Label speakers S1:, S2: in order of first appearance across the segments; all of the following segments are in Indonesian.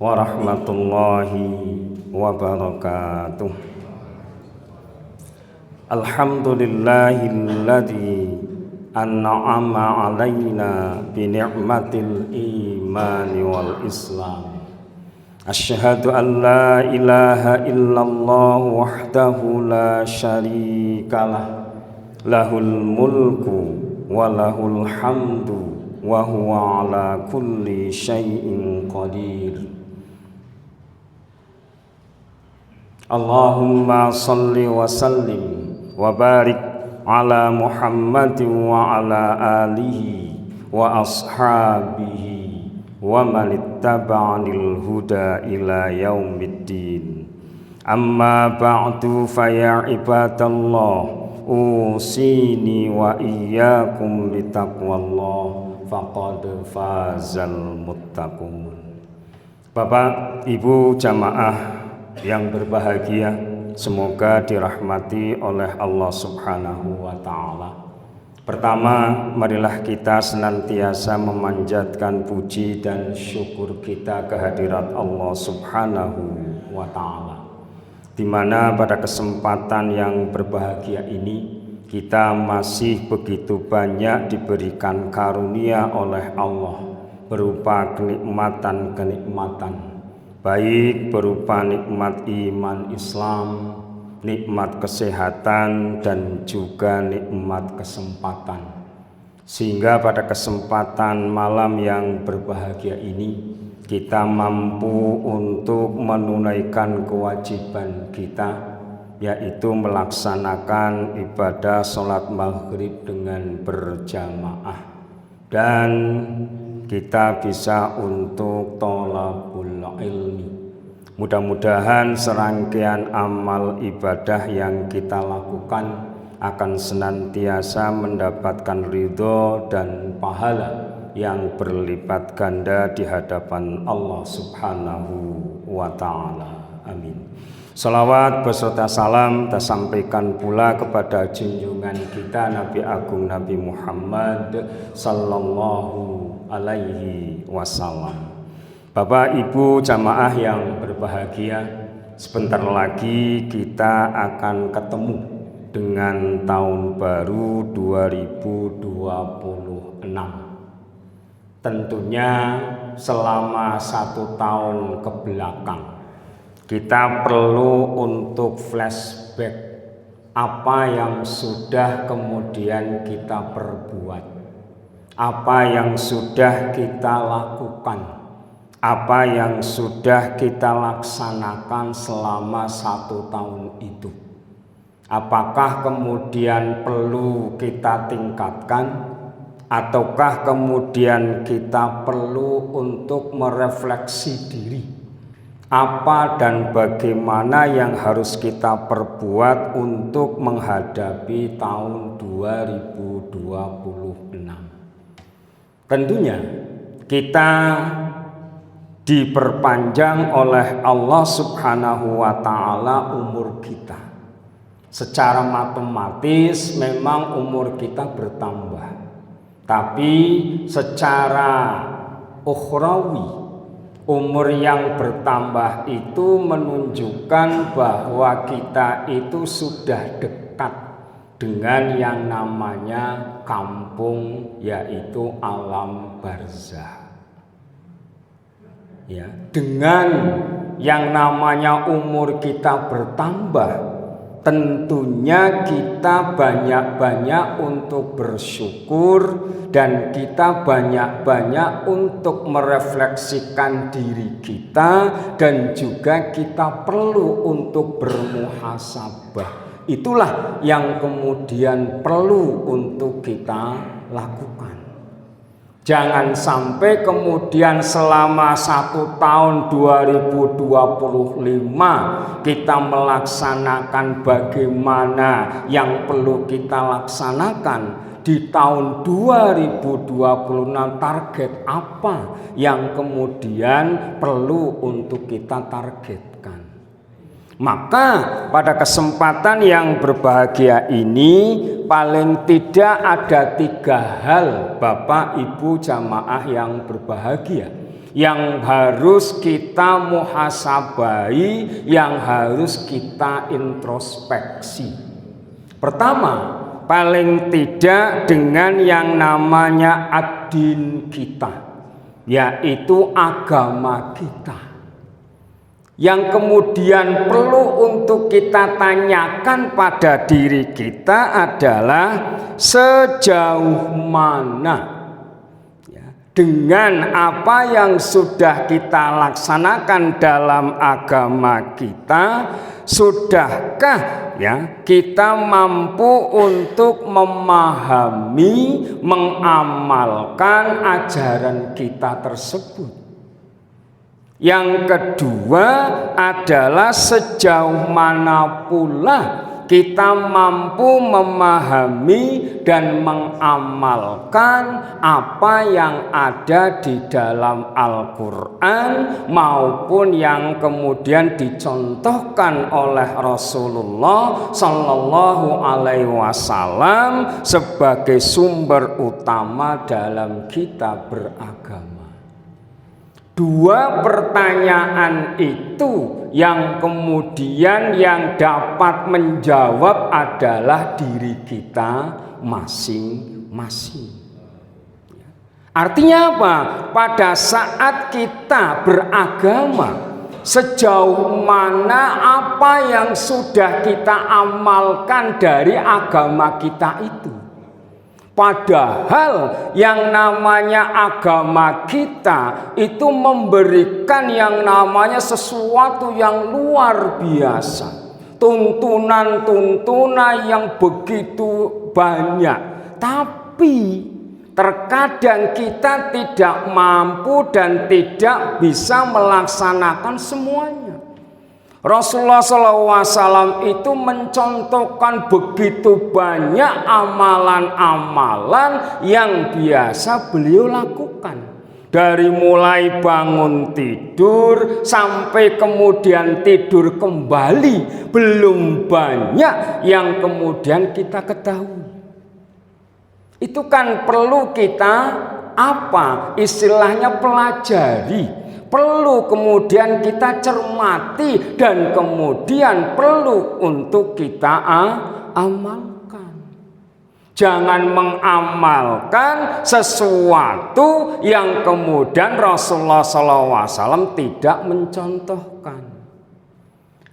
S1: warahmatullahi wabarakatuh. Alhamdulillahilladzi an'ama alaina bi ni'matil imani wal islam. Asyhadu an la ilaha illallah wahdahu la syarikalah, lahul mulku wa lahul hamdu wa huwa ala kulli syai'in qadir. Allahumma salli wa sallim wa barik ala Muhammadin wa ala alihi wa ashabihi wa man ittaba'al huda ila yaumiddin. Amma ba'du fa ya ibadallah, usini wa iyyakum bitaqwallah, faqad fazal muttaqun. Bapak, Ibu jamaah yang berbahagia, semoga dirahmati oleh Allah Subhanahu wa ta'ala. Pertama, marilah kita senantiasa memanjatkan puji dan syukur kita kehadirat Allah Subhanahu wa ta'ala, di mana pada kesempatan yang berbahagia ini kita masih begitu banyak diberikan karunia oleh Allah berupa kenikmatan-kenikmatan, baik berupa nikmat iman Islam, nikmat kesehatan, dan juga nikmat kesempatan. Sehingga pada kesempatan malam yang berbahagia ini kita mampu untuk menunaikan kewajiban kita, yaitu melaksanakan ibadah sholat maghrib dengan berjamaah, dan kita bisa untuk thalabul ilmi. Mudah-mudahan serangkaian amal ibadah yang kita lakukan akan senantiasa mendapatkan ridho dan pahala yang berlipat ganda di hadapan Allah Subhanahu wa ta'ala. Amin. Salawat beserta salam tersampaikan pula kepada junjungan kita Nabi Agung Nabi Muhammad sallallahu alaihi wasallam. Bapak Ibu jamaah yang berbahagia, sebentar lagi kita akan ketemu dengan tahun baru 2026. Tentunya selama 1 tahun ke belakang kita perlu untuk flashback apa yang sudah kemudian kita perbuat, apa yang sudah kita lakukan, apa yang sudah kita laksanakan selama 1 tahun itu. Apakah kemudian perlu kita tingkatkan, ataukah kemudian kita perlu untuk merefleksi diri, apa dan bagaimana yang harus kita perbuat untuk menghadapi tahun 2026. Tentunya kita diperpanjang oleh Allah Subhanahu wa ta'ala umur kita. Secara matematis memang umur kita bertambah, tapi secara ukhrawi umur yang bertambah itu menunjukkan bahwa kita itu sudah dekat dengan yang namanya kampung, yaitu alam barzah. Ya, dengan yang namanya umur kita bertambah, tentunya kita banyak-banyak untuk bersyukur, dan kita banyak-banyak untuk merefleksikan diri kita, dan juga kita perlu untuk bermuhasabah. Itulah yang kemudian perlu untuk kita lakukan. Jangan sampai kemudian selama 1 tahun 2025 kita melaksanakan bagaimana yang perlu kita laksanakan. Di tahun 2026 target apa yang kemudian perlu untuk kita targetkan. Maka pada kesempatan yang berbahagia ini paling tidak ada 3 hal Bapak Ibu jamaah yang berbahagia yang harus kita muhasabai, yang harus kita introspeksi. Pertama, paling tidak dengan yang namanya ad-din kita, yaitu agama kita. Yang kemudian perlu untuk kita tanyakan pada diri kita adalah sejauh mana dengan apa yang sudah kita laksanakan dalam agama kita, sudahkah kita mampu untuk memahami, mengamalkan ajaran kita tersebut. Yang kedua adalah sejauh mana pula kita mampu memahami dan mengamalkan apa yang ada di dalam Al-Quran maupun yang kemudian dicontohkan oleh Rasulullah Sallallahu Alaihi Wasallam sebagai sumber utama dalam kita beragama. Dua pertanyaan itu yang kemudian yang dapat menjawab adalah diri kita masing-masing. Artinya apa? Pada saat kita beragama, sejauh mana apa yang sudah kita amalkan dari agama kita itu. Padahal yang namanya agama kita itu memberikan yang namanya sesuatu yang luar biasa. Tuntunan-tuntunan yang begitu banyak. Tapi terkadang kita tidak mampu dan tidak bisa melaksanakan semuanya. Rasulullah SAW itu mencontohkan begitu banyak amalan-amalan yang biasa beliau lakukan. Dari mulai bangun tidur sampai kemudian tidur kembali, belum banyak yang kemudian kita ketahui. Itu kan perlu kita istilahnya pelajari. Perlu kemudian kita cermati dan kemudian perlu untuk kita amalkan. Jangan mengamalkan sesuatu yang kemudian Rasulullah SAW tidak mencontohkan.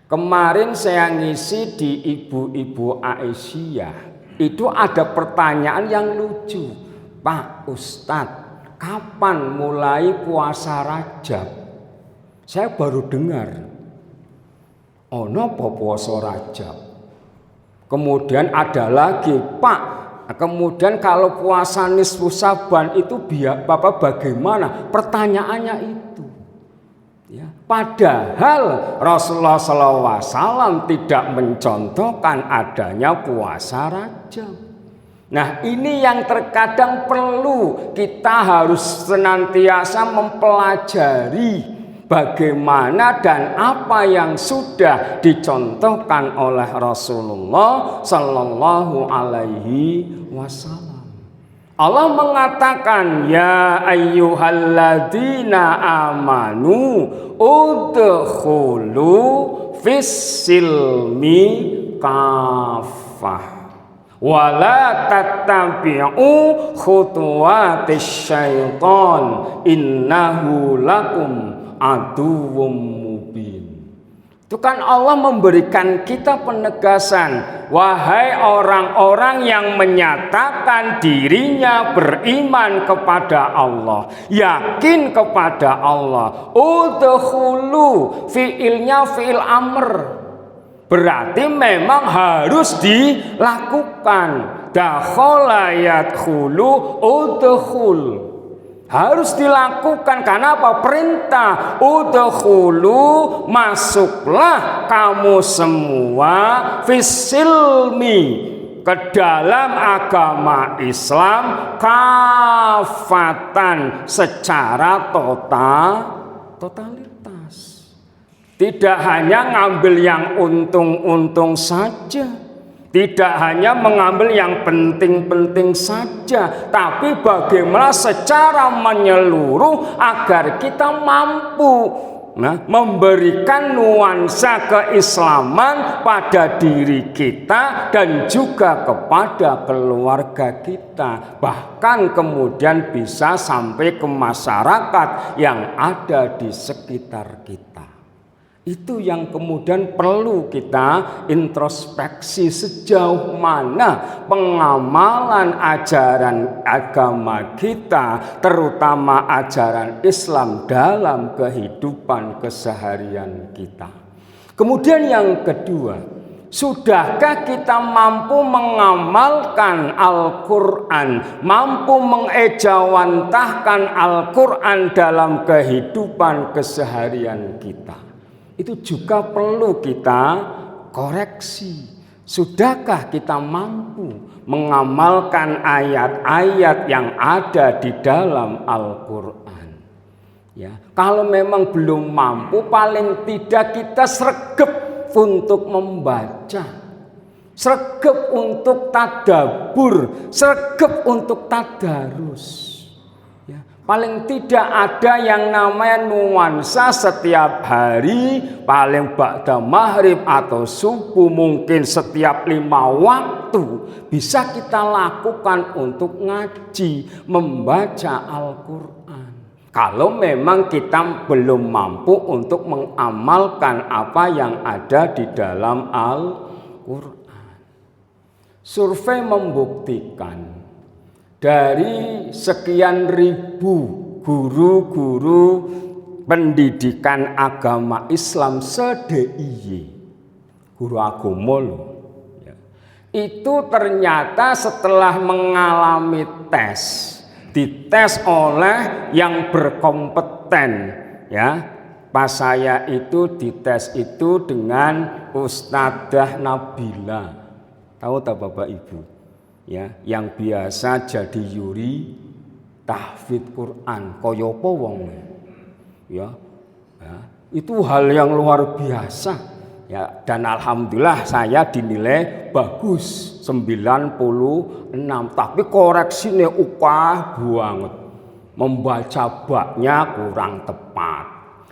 S1: Kemarin saya ngisi di Ibu-Ibu Aisyah, itu ada pertanyaan yang lucu. Pak Ustadz, kapan mulai puasa Rajab? Saya baru dengar. Oh, napa puasa Rajab? Kemudian ada lagi, Pak, kemudian kalau puasa nisfu Saban itu Bapak bagaimana? Pertanyaannya itu. Ya, padahal Rasulullah SAW tidak mencontohkan adanya puasa Rajab. Nah, ini yang terkadang perlu kita harus senantiasa mempelajari bagaimana dan apa yang sudah dicontohkan oleh Rasulullah Sallallahu Alaihi Wasallam. Allah mengatakan, ya ayyuhalladzina amanu udkhulu fis-silmi kafah wala tattabi'u khutuwatis syaiton innahu lakum aduwwum mubin. Itu kan Allah memberikan kita penegasan, wahai orang-orang yang menyatakan dirinya beriman kepada Allah, yakin kepada Allah. Udkhulu fi'ilnya fi'il amr, berarti memang harus dilakukan. Dakhala yadkhulu udkhul, harus dilakukan. Karena apa? Perintah. Udkhulu, masuklah kamu semua fisilmi, ke dalam agama Islam, kafatan, secara totalitas. Tidak hanya ngambil yang untung-untung saja, Tidak hanya mengambil yang penting-penting saja, tapi bagaimana secara menyeluruh agar kita mampu memberikan nuansa keislaman pada diri kita dan juga kepada keluarga kita, bahkan kemudian bisa sampai ke masyarakat yang ada di sekitar kita. Itu yang kemudian perlu kita introspeksi, sejauh mana pengamalan ajaran agama kita, terutama ajaran Islam dalam kehidupan keseharian kita. Kemudian yang kedua, sudahkah kita mampu mengamalkan Al-Quran, mampu mengejawantahkan Al-Quran dalam kehidupan keseharian kita? Itu juga perlu kita koreksi. Sudahkah kita mampu mengamalkan ayat-ayat yang ada di dalam Al-Quran? Ya, kalau memang belum mampu, paling tidak kita sregep untuk membaca, sregep untuk tadabbur, sregep untuk tadarus. Paling tidak ada yang namanya nuansa setiap hari, paling ba'da maghrib atau subuh, mungkin setiap 5 waktu bisa kita lakukan untuk ngaji, membaca Al-Quran. Kalau memang kita belum mampu untuk mengamalkan apa yang ada di dalam Al-Quran. Survei membuktikan dari sekian ribu guru-guru pendidikan agama Islam se-DIY, guru agama loh, ya, itu ternyata setelah mengalami tes, dites oleh yang berkompeten, ya. Pas saya itu dites itu dengan Ustadzah Nabila, tahu tak Bapak Ibu? Ya, yang biasa jadi yuri tahfidz Quran kaya apa wong ya, itu hal yang luar biasa ya, dan alhamdulillah saya dinilai bagus 96, tapi koreksinya ukah banget, membaca baknya kurang tepat,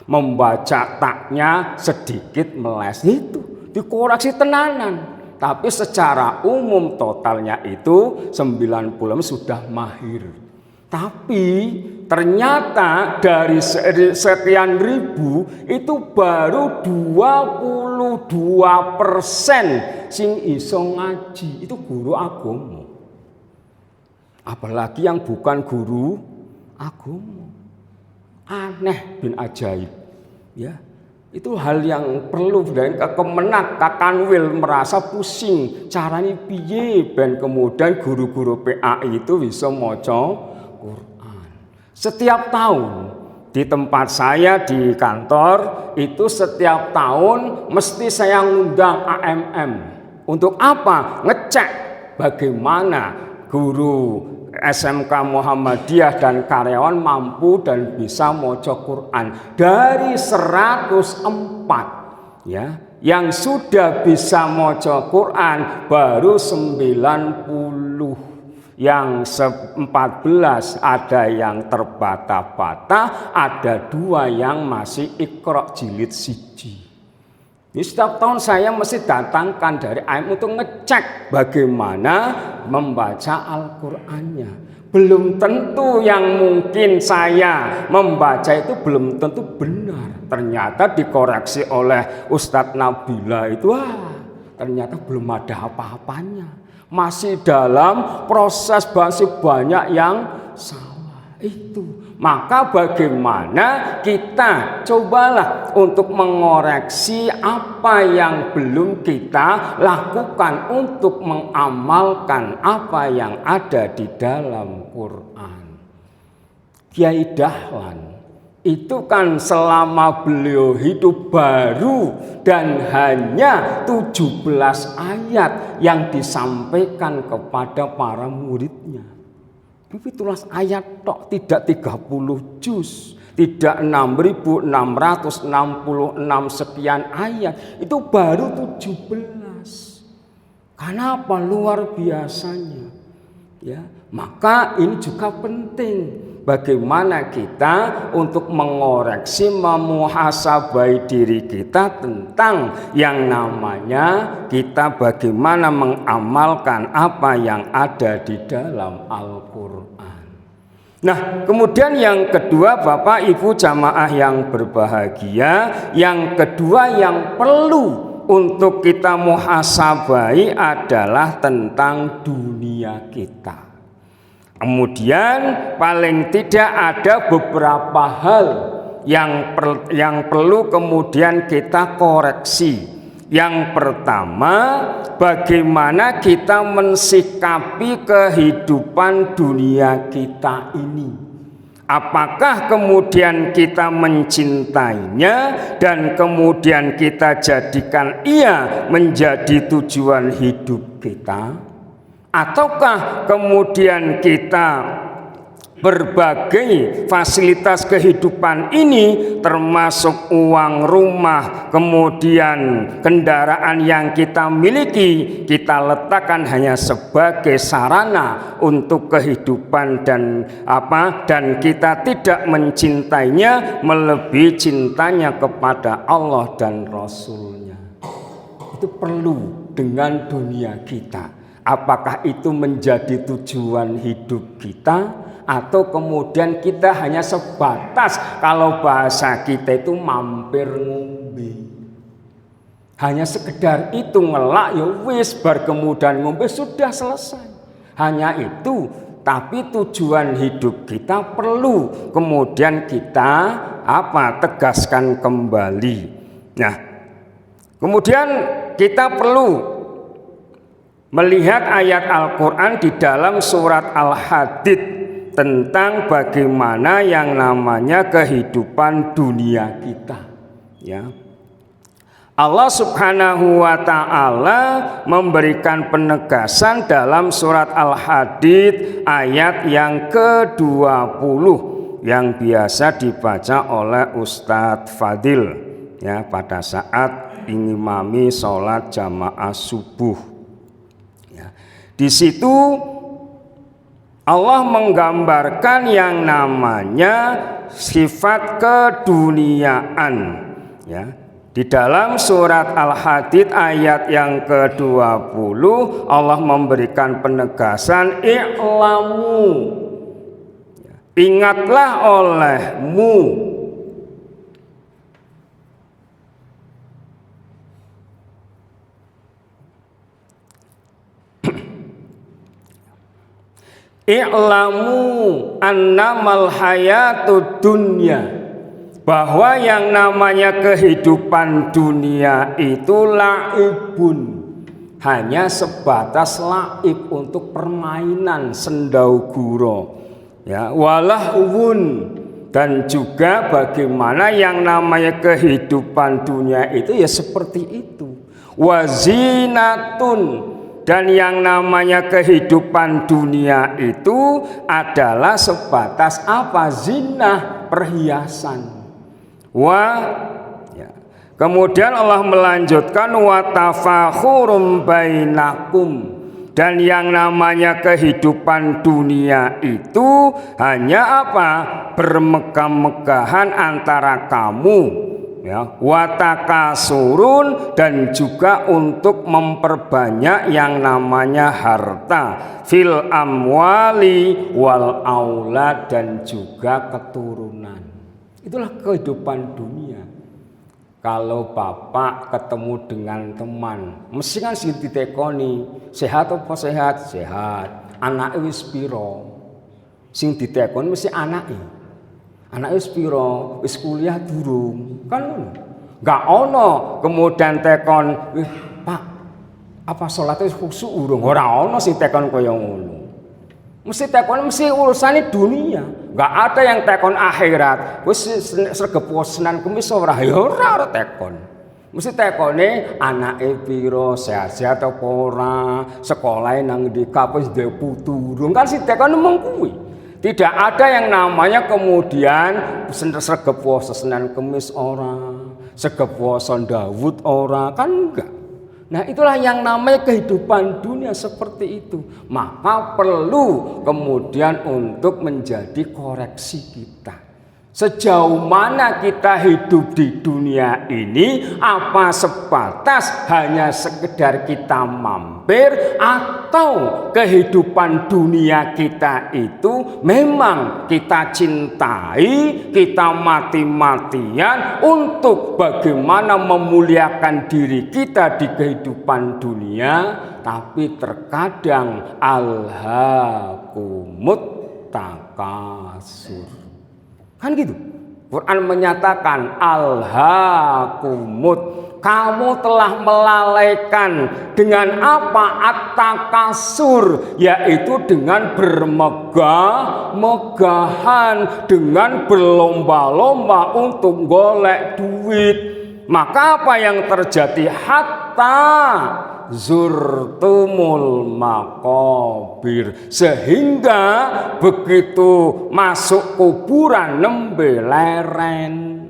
S1: membaca taknya sedikit meles, itu dikoreksi tenanan. Tapi secara umum totalnya itu 90 sudah mahir. Tapi ternyata dari sekian ribu itu baru 22% sing iso ngaji, itu guru agama. Apalagi yang bukan guru agama. Aneh bin ajaib. Ya. Itu hal yang perlu dan kemenak kakanwil merasa pusing caranya piye ben kemudian guru-guru PAI itu bisa maca Quran. Setiap tahun di tempat saya di kantor itu setiap tahun mesti saya ngundang AMM. Untuk apa? Ngecek bagaimana guru SMK Muhammadiyah dan karyawan mampu dan bisa maca Quran. Dari 104 ya, yang sudah bisa maca Quran baru 90. Yang 14 ada yang terbata-bata, ada 2 yang masih Iqra jilid 1. Ini setiap tahun saya mesti datangkan dari AIM untuk ngecek bagaimana membaca Al-Qur'annya. Belum tentu yang mungkin saya membaca itu belum tentu benar. Ternyata dikoreksi oleh Ustadz Nabila itu ternyata belum ada apa-apanya. Masih dalam proses, masih banyak yang salah itu. Maka bagaimana kita cobalah untuk mengoreksi apa yang belum kita lakukan untuk mengamalkan apa yang ada di dalam Quran. Kiai Dahlan itu kan selama beliau hidup baru dan hanya 17 ayat yang disampaikan kepada para muridnya. Tapi tulis ayat tok, tidak 30 juz, tidak 6.666 sekian ayat, itu baru 17. Karena apa? Luar biasanya. Ya, maka ini juga penting bagaimana kita untuk mengoreksi, memuhasabai diri kita tentang yang namanya kita bagaimana mengamalkan apa yang ada di dalam Al-Quran. Nah, kemudian yang kedua, Bapak Ibu jamaah yang berbahagia, yang kedua yang perlu untuk kita muhasabai adalah tentang dunia kita. Kemudian paling tidak ada beberapa hal yang perlu kemudian kita koreksi. Yang pertama, bagaimana kita mensikapi kehidupan dunia kita ini. Apakah kemudian kita mencintainya dan kemudian kita jadikan ia menjadi tujuan hidup kita? Ataukah kemudian kita berbagai fasilitas kehidupan ini termasuk uang, rumah, kemudian kendaraan yang kita miliki kita letakkan hanya sebagai sarana untuk kehidupan dan kita tidak mencintainya melebihi cintanya kepada Allah dan Rasul-Nya. Itu perlu dengan dunia kita. Apakah itu menjadi tujuan hidup kita atau kemudian kita hanya sebatas kalau bahasa kita itu mampir ngombe. Hanya sekedar itu ngelak ya wis bar kemudian ngombe sudah selesai. Hanya itu, tapi tujuan hidup kita perlu kemudian kita tegaskan kembali. Nah, kemudian kita perlu melihat ayat Al-Quran di dalam surat Al-Hadid tentang bagaimana yang namanya kehidupan dunia kita. Ya. Allah Subhanahu wa Ta'ala memberikan penegasan dalam surat Al-Hadid ayat yang ke-20 yang biasa dibaca oleh Ustadz Fadil ya pada saat mengimami sholat jamaah subuh. Di situ Allah menggambarkan yang namanya sifat keduniaan ya. Di dalam surat Al-Hadid ayat yang ke-20 Allah memberikan penegasan i'lamu. Ingatlah olehmu i'lamu annamal hayatud dunya, bahwa yang namanya kehidupan dunia itu laibun, hanya sebatas laib untuk permainan sendau guro ya, walahwun, dan juga bagaimana yang namanya kehidupan dunia itu ya seperti itu, wazinatun, dan yang namanya kehidupan dunia itu adalah sebatas zinah, perhiasan. Kemudian Allah melanjutkan wa tafakhurum bainakum, dan yang namanya kehidupan dunia itu hanya bermegah-megahan antara kamu. Ya, watakasurun, dan juga untuk memperbanyak yang namanya harta, fil amwali wal aulad, dan juga keturunan. Itulah kehidupan dunia. Kalau bapak ketemu dengan teman, mesti kan sing ditekoni, sehat apa sehat? Sehat. Anake wis pira? Sing ditekoni mesti anake. Anak wis piro, wis kuliah durung, kan enggak ono kemudian tekon, Pak, apa salatnya khusyuk urung? Ora ono sing tekon kaya ngono. Mesti tekon mesti urusane dunia, enggak ada yang tekon akhirat. Wis sregep Senin Kamis ora, ya ora tekon. Mesti tekone anake piro, sehat-sehat apa ora, sekolahe nang ndi, kapan duwe putu durung, kan sing tekon mung kuwi. Tidak ada yang namanya kemudian sregep puasa Senin Kamis ora, sregep puasa Daud ora, kan enggak. Nah, itulah yang namanya kehidupan dunia seperti itu. Maka perlu kemudian untuk menjadi koreksi kita. Sejauh mana kita hidup di dunia ini, apa sebatas hanya sekedar kita mampir, atau kehidupan dunia kita itu memang kita cintai, kita mati-matian untuk bagaimana memuliakan diri kita di kehidupan dunia, tapi terkadang alhaakumut takasur. Kan gitu. Quran menyatakan alhaakumut, kamu telah melalaikan dengan apa? At-takasur, yaitu dengan bermegah-megahan, dengan berlomba-lomba untuk golek duit. Maka apa yang terjadi? Hatta zurtumul makobir, sehingga begitu masuk kuburan nembe leren.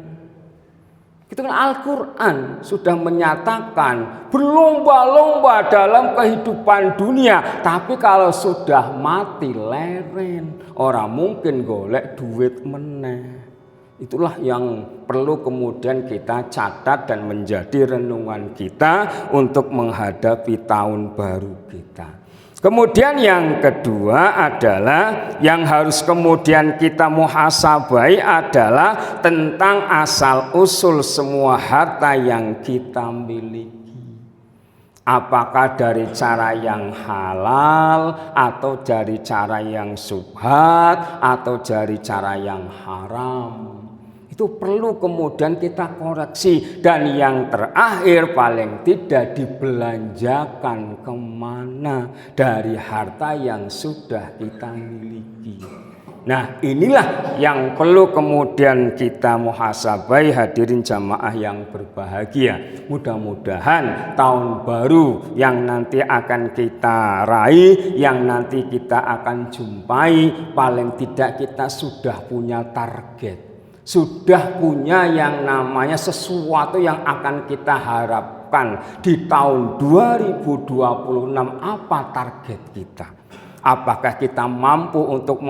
S1: Itu kan Al-Quran sudah menyatakan berlomba-lomba dalam kehidupan dunia, tapi kalau sudah mati leren, orang mungkin golek duit meneh. Itulah yang perlu kemudian kita catat dan menjadi renungan kita untuk menghadapi tahun baru kita. Kemudian yang kedua adalah yang harus kemudian kita muhasabai adalah tentang asal usul semua harta yang kita miliki. Apakah dari cara yang halal, atau dari cara yang subhat, atau dari cara yang haram. Itu perlu kemudian kita koreksi. Dan yang terakhir, paling tidak dibelanjakan kemana dari harta yang sudah kita miliki. Nah, inilah yang perlu kemudian kita muhasabai, hadirin jamaah yang berbahagia. Mudah-mudahan tahun baru yang nanti akan kita raih, yang nanti kita akan jumpai, paling tidak kita sudah punya target, sudah punya yang namanya sesuatu yang akan kita harapkan di tahun 2026. Apa target kita? Apakah kita mampu untuk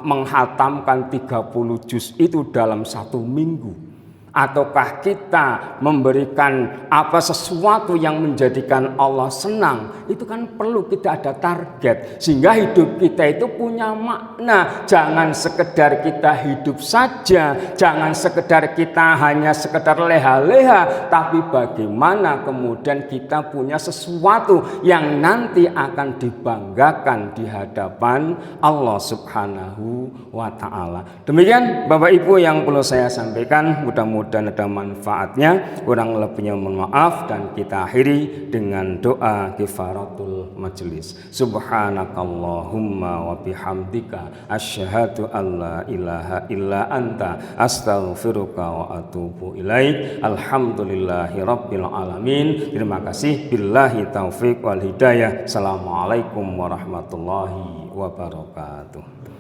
S1: menghatamkan 30 juz itu dalam 1 minggu? Ataukah kita memberikan sesuatu yang menjadikan Allah senang? Itu kan perlu kita ada target, sehingga hidup kita itu punya makna. Jangan sekedar kita hidup saja, jangan sekedar kita hanya sekedar leha-leha, tapi bagaimana kemudian kita punya sesuatu yang nanti akan dibanggakan di hadapan Allah Subhanahu wa ta'ala. Demikian Bapak Ibu yang perlu saya sampaikan, mudah-mudahan ada manfaatnya. Kurang lebihnya mohon maaf, dan kita akhiri dengan doa kifaratul majelis. Subhanakallahumma wa bihamdika asyhadu an la ilaha illa anta astaghfiruka wa atubu ilaik. Alhamdulillahi rabbil alamin. Terima kasih. Billahi taufik wal hidayah. Assalamualaikum warahmatullahi wabarakatuh.